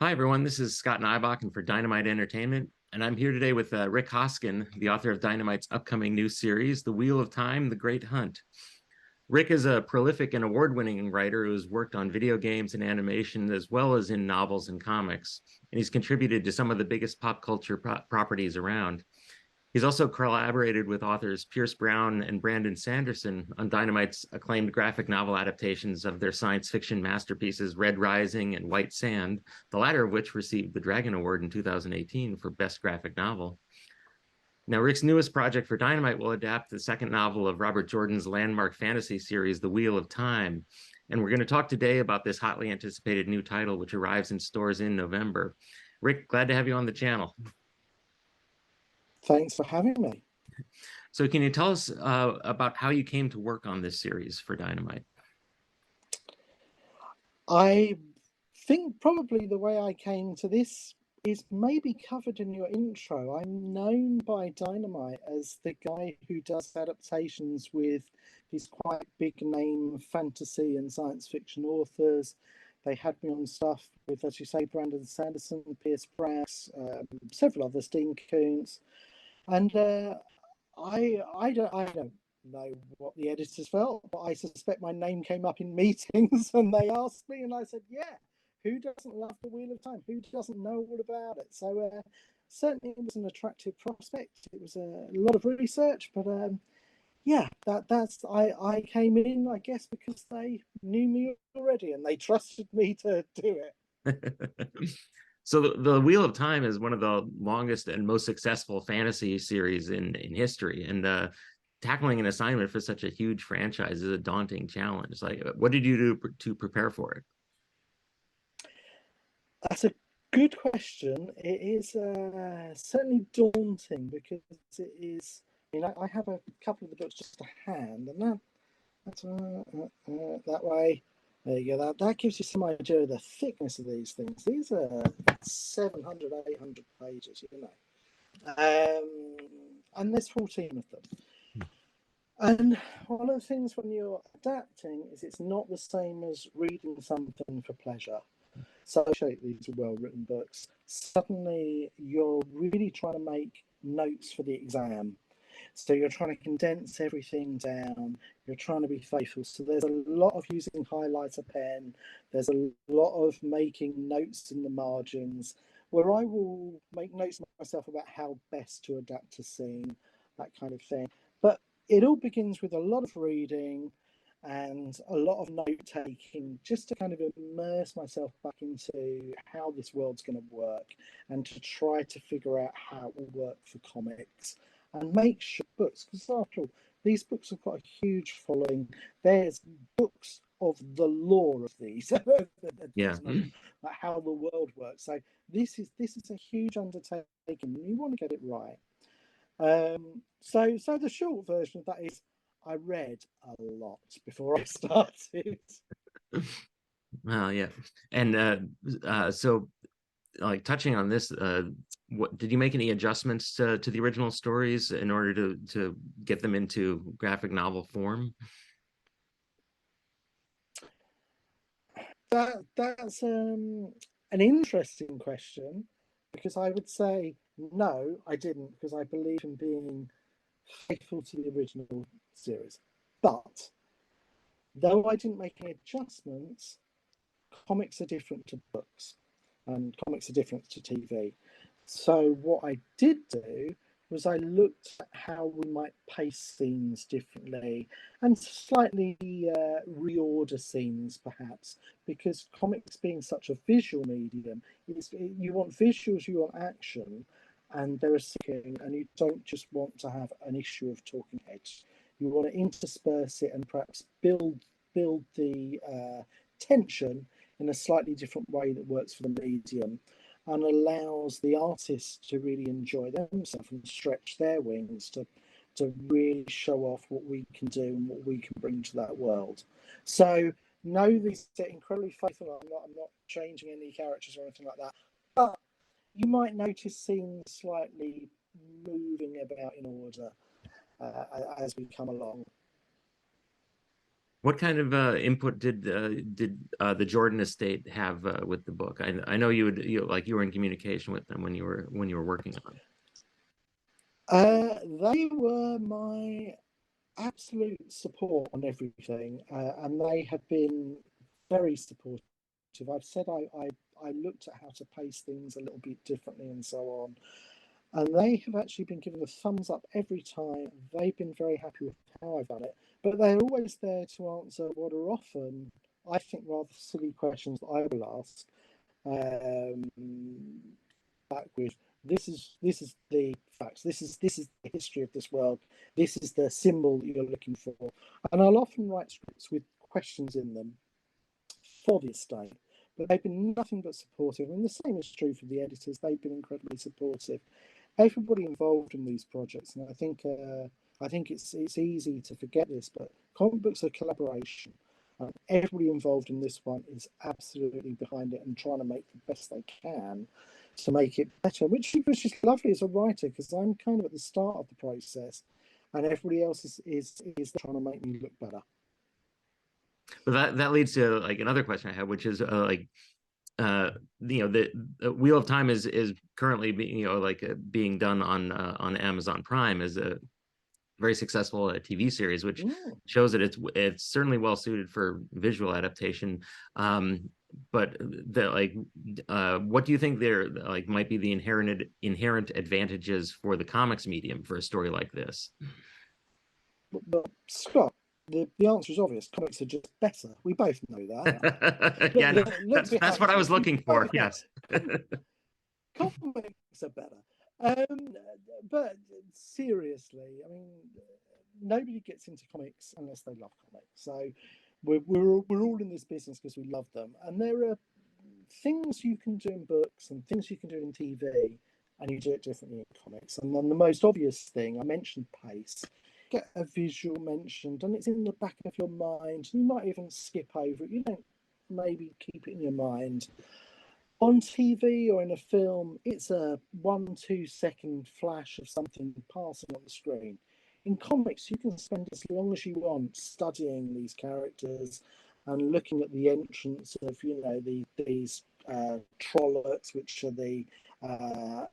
Hi, everyone. This is Scott Nybach for Dynamite Entertainment, and I'm here today with Rik Hoskin, the author of Dynamite's upcoming new series, The Wheel of Time, The Great Hunt. Rik is a prolific and award-winning writer who has worked on video games and animation, as well as in novels and comics, and he's contributed to some of the biggest pop culture properties around. He's also collaborated with authors Pierce Brown and Brandon Sanderson on Dynamite's acclaimed graphic novel adaptations of their science fiction masterpieces Red Rising and White Sand, the latter of which received the Dragon Award in 2018 for Best Graphic Novel. Now, Rik's newest project for Dynamite will adapt the second novel of Robert Jordan's landmark fantasy series, The Wheel of Time. And we're going to talk today about this hotly anticipated new title, which arrives in stores in November. Rik, glad to have you on the channel. Thanks for having me. So can you tell us about how you came to work on this series for Dynamite? I think probably the way I came to this is maybe covered in your intro. I'm known by Dynamite as the guy who does adaptations with these quite big name fantasy and science fiction authors. They had me on stuff with, as you say, Brandon Sanderson, Pierce Brown, several others, Dean Koontz. And I don't know what the editors felt, but I suspect my name came up in meetings and they asked me, and I said, "Yeah, who doesn't love the Wheel of Time? Who doesn't know all about it?" So certainly it was an attractive prospect. It was a lot of research, but yeah, that's I came in, I guess, because they knew me already and they trusted me to do it. So the Wheel of Time is one of the longest and most successful fantasy series in history, and tackling an assignment for such a huge franchise is a daunting challenge. Like, what did you do to prepare for it? That's a good question. It is certainly daunting because it is. I mean, I have a couple of the books just to hand, and that's that way. There you go. That gives you some idea of the thickness of these things. These are 700, 800 pages, you know. And there's 14 of them. And one of the things when you're adapting is it's not the same as reading something for pleasure. So these are well-written books. Suddenly you're really trying to make notes for the exam. So you're trying to condense everything down. You're trying to be faithful. So there's a lot of using highlighter pen. There's a lot of making notes in the margins where I will make notes myself about how best to adapt a scene, that kind of thing. But it all begins with a lot of reading and a lot of note taking just to kind of immerse myself back into how this world's going to work and to try to figure out how it will work for comics and make sure books, because after all, these books have got a huge following. There's books of the lore of these, Yeah. like how the world works. So this is a huge undertaking. You want to get it right. So the short version of that is I read a lot before I started. Well, yeah. And so, like, touching on this, what did you make any adjustments to the original stories in order to get them into graphic novel form? That's an interesting question because I would say no, I didn't because I believe in being faithful to the original series. But though I didn't make any adjustments, comics are different to books and comics are different to TV. So what I did do was I looked at how we might pace scenes differently and slightly reorder scenes perhaps, because comics being such a visual medium, you want visuals, you want action, and there is skiing, and you don't just want to have an issue of talking heads. You want to intersperse it and perhaps build the tension in a slightly different way that works for the medium and allows the artists to really enjoy themselves and stretch their wings to really show off what we can do and what we can bring to that world. So no, these are incredibly faithful. I'm not changing any characters or anything like that. But you might notice scenes slightly moving about in order as we come along. What kind of input did the Jordan estate have with the book? I know you were in communication with them when you were working on it. They were my absolute support on everything, and they have been very supportive. I've said I looked at how to pace things a little bit differently and so on, and they have actually been giving a thumbs up every time. They've been very happy with how I've done it, but they're always there to answer what are often, I think, rather silly questions that I will ask. Back with this is the facts. This is the history of this world. This is the symbol that you're looking for, and I'll often write scripts with questions in them for the estate. But they've been nothing but supportive, and the same is true for the editors. They've been incredibly supportive. Everybody involved in these projects, and I think it's easy to forget this, but comic books are collaboration. Everybody involved in this one is absolutely behind it and trying to make the best they can to make it better, which is lovely as a writer because I'm kind of at the start of the process, and everybody else is trying to make me look better. But that leads to like another question I have, which is the Wheel of Time is currently being being done on Amazon Prime as a very successful TV series, which Mm. shows that it's certainly well suited for visual adaptation. But what do you think there like might be the inherent advantages for the comics medium for a story like this? But Scott, the answer is obvious. Comics are just better. We both know that. Yeah, no, Look that's what behind I you. was We looking both for. know Yes. comics are better. Um, but seriously, I mean, nobody gets into comics unless they love comics. So we're all in this business because we love them, and there are things you can do in books and things you can do in TV, and you do it differently in comics. And then the most obvious thing I mentioned, pace. Get a visual mentioned, and it's in the back of your mind. You might even skip over it. You don't maybe keep it in your mind on TV or in a film, it's a 1-2 second flash of something passing on the screen. In comics, you can spend as long as you want studying these characters and looking at the entrance of, these Trollocs, which are the uh,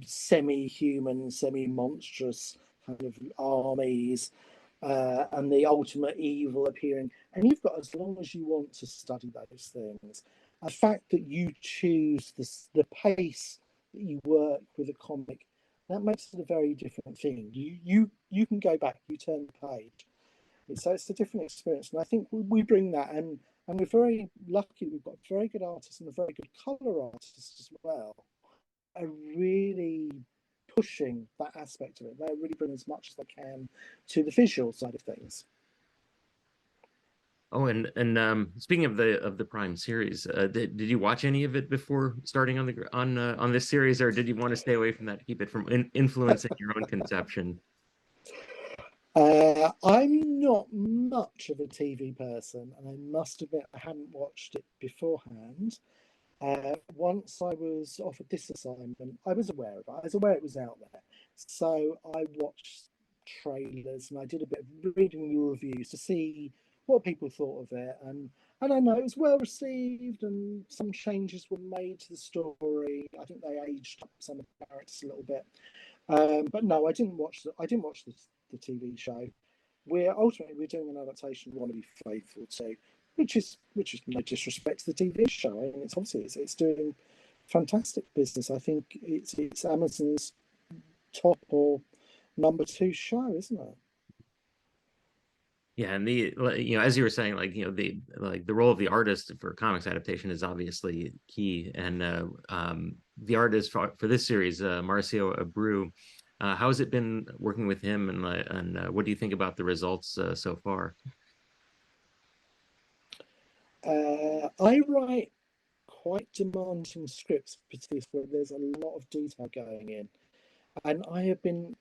semi-human, semi-monstrous kind of armies, and the ultimate evil appearing. And you've got as long as you want to study those things. The fact that you choose the pace that you work with a comic, that makes it a very different thing. You can go back, you turn the page. So it's a different experience, and I think we bring that, and we're very lucky. We've got very good artists and a very good color artists as well. Are really pushing that aspect of it. They really bring as much as they can to the visual side of things. Oh, and speaking of the Prime series, did you watch any of it before starting on this series, or did you want to stay away from that to keep it from influencing your own conception? I'm not much of a TV person, and I must admit I hadn't watched it beforehand. Once I was offered this assignment, I was aware of it. I was aware it was out there. So I watched trailers and I did a bit of reading the reviews to see what people thought of it. And I know it was well received and some changes were made to the story. I think they aged up some of the characters a little bit. But no, I didn't watch the TV show. We're doing an adaptation we want to be faithful to, which is no disrespect to the TV show. I mean, it's doing fantastic business. I think it's Amazon's top or number two show, isn't it? Yeah, and as you were saying, the role of the artist for comics adaptation is obviously key, and the artist for this series, Marcio Abreu, how has it been working with him, and what do you think about the results so far? I write quite demanding scripts, particularly where there's a lot of detail going in, and I have been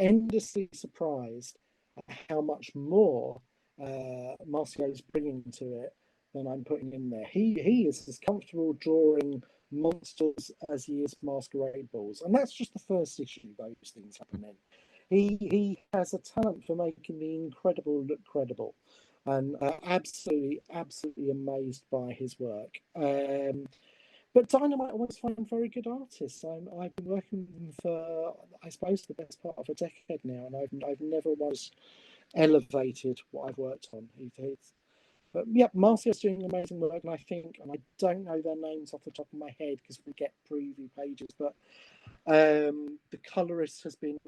endlessly surprised at how much more Marcio is bringing to it than I'm putting in there. He is as comfortable drawing monsters as he is masquerade balls, and that's just the first issue. Those things happen in. He has a talent for making the incredible look credible. and absolutely amazed by his work. But Dynamite always find very good artists. I've been working with them for, I suppose, the best part of a decade now, and I've never once elevated what I've worked on. But yeah, Marcio's doing amazing work, and I don't know their names off the top of my head because we get preview pages, but the colorist has been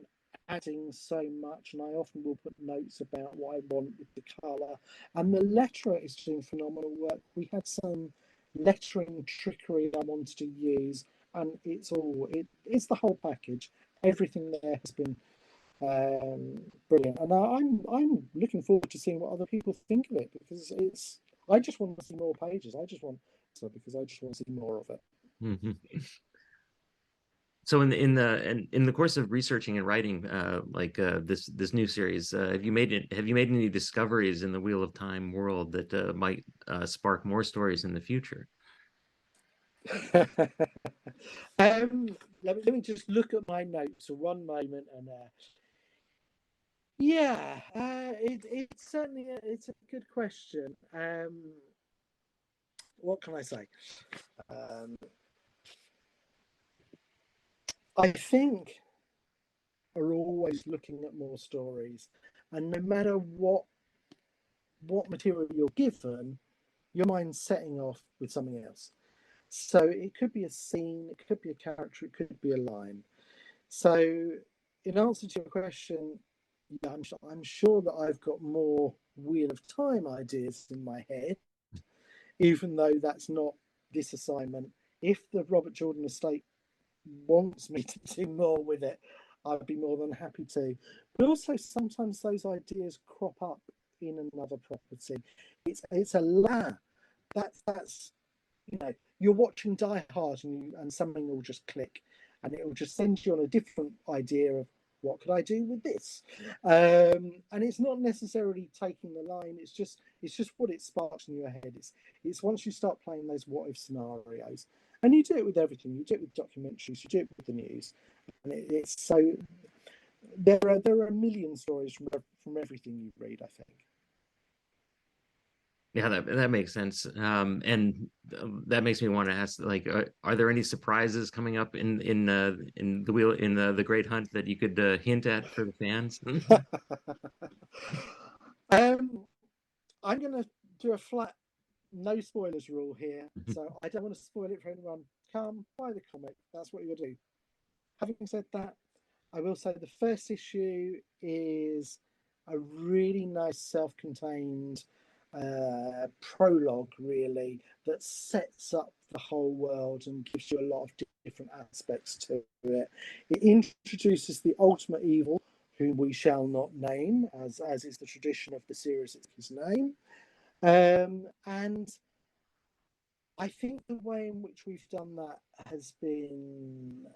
adding so much, and I often will put notes about what I want with the color. And the letterer is doing phenomenal work. We had some lettering trickery that I wanted to use, and it's the whole package. Everything there has been brilliant, and I'm looking forward to seeing what other people think of it, because I just want to see more pages. Because I just want to see more of it. Mhm. So in the course of researching and writing this new series, have you made any discoveries in the Wheel of Time world that might spark more stories in the future? Let me just look at my notes for one moment, and yeah, it's certainly it's a good question. What can I say? Um, I think are always looking at more stories, and no matter what material you're given, your mind's setting off with something else. So it could be a scene, it could be a character, it could be a line. So, in answer to your question, yeah, I'm sure that I've got more Wheel of Time ideas in my head, even though that's not this assignment. If the Robert Jordan estate wants me to do more with it, I'd be more than happy to. But also, sometimes those ideas crop up in another property. It's a ladder. That's you're watching Die Hard, and something will just click, and it will just send you on a different idea of what could I do with this. And it's not necessarily taking the line. It's just what it sparks in your head. It's once you start playing those what if scenarios, and you do it with everything. You do it with documentaries. You do it with the news, and it's so there are a million stories from everything you read, I think. Yeah, that makes sense. And that makes me want to ask, like, are there any surprises coming up in the wheel in the Great Hunt that you could hint at for the fans? um, I'm going to do a flat no spoilers rule here, so I don't want to spoil it for anyone. Come buy the comic. That's what you're gonna do. Having said that, I will say the first issue is a really nice self-contained prologue, really, that sets up the whole world and gives you a lot of different aspects to it. It introduces the ultimate evil, whom we shall not name, as is the tradition of the series. It's his name, and I think the way in which we've done that has been.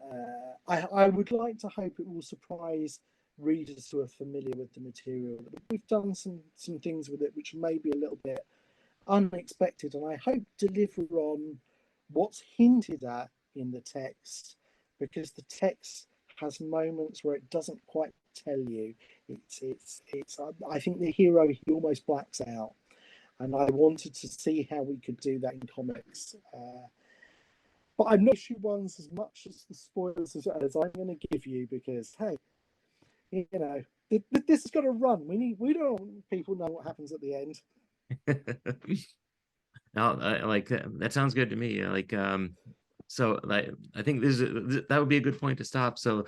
I would like to hope it will surprise readers who are familiar with the material. We've done some things with it which may be a little bit unexpected, and I hope deliver on what's hinted at in the text, because the text has moments where it doesn't quite tell you. It's. I think the hero, he almost blacks out, and I wanted to see how we could do that in comics. But I'm not issue ones as much as the spoilers as I'm going to give you, because hey, this has got to run. We don't want people know what happens at the end. Now, like that sounds good to me. So I think that would be a good point to stop. So,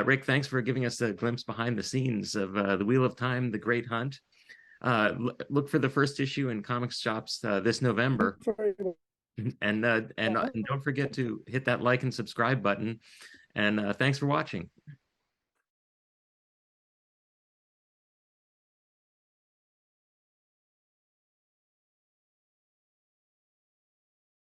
Rik, thanks for giving us a glimpse behind the scenes of the Wheel of Time, The Great Hunt. Look for the first issue in comics shops this November, and don't forget to hit that like and subscribe button. And thanks for watching.